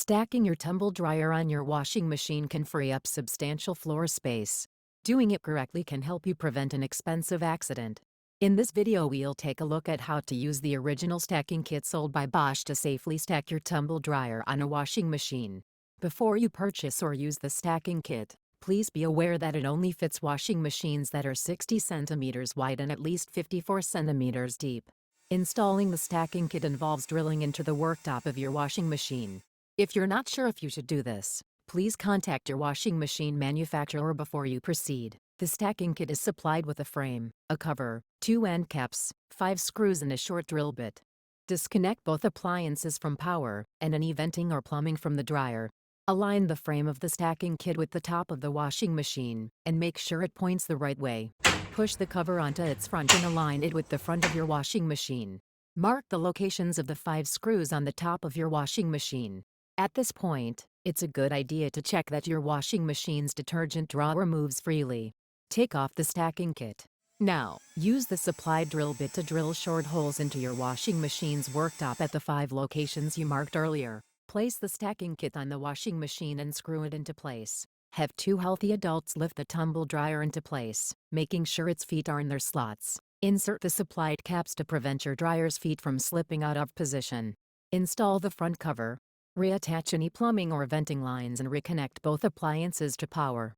Stacking your tumble dryer on your washing machine can free up substantial floor space. Doing it correctly can help you prevent an expensive accident. In this video we'll take a look at how to use the original stacking kit sold by Bosch to safely stack your tumble dryer on a washing machine. Before you purchase or use the stacking kit, please be aware that it only fits washing machines that are 60 centimeters wide and at least 54 centimeters deep. Installing the stacking kit involves drilling into the worktop of your washing machine. If you're not sure if you should do this, please contact your washing machine manufacturer before you proceed. The stacking kit is supplied with a frame, a cover, 2 end caps, 5 screws and a short drill bit. Disconnect both appliances from power and any venting or plumbing from the dryer. Align the frame of the stacking kit with the top of the washing machine and make sure it points the right way. Push the cover onto its front and align it with the front of your washing machine. Mark the locations of the 5 screws on the top of your washing machine. At this point, it's a good idea to check that your washing machine's detergent drawer moves freely. Take off the stacking kit. Now, use the supplied drill bit to drill short holes into your washing machine's worktop at the 5 locations you marked earlier. Place the stacking kit on the washing machine and screw it into place. Have 2 healthy adults lift the tumble dryer into place, making sure its feet are in their slots. Insert the supplied caps to prevent your dryer's feet from slipping out of position. Install the front cover. Reattach any plumbing or venting lines and reconnect both appliances to power.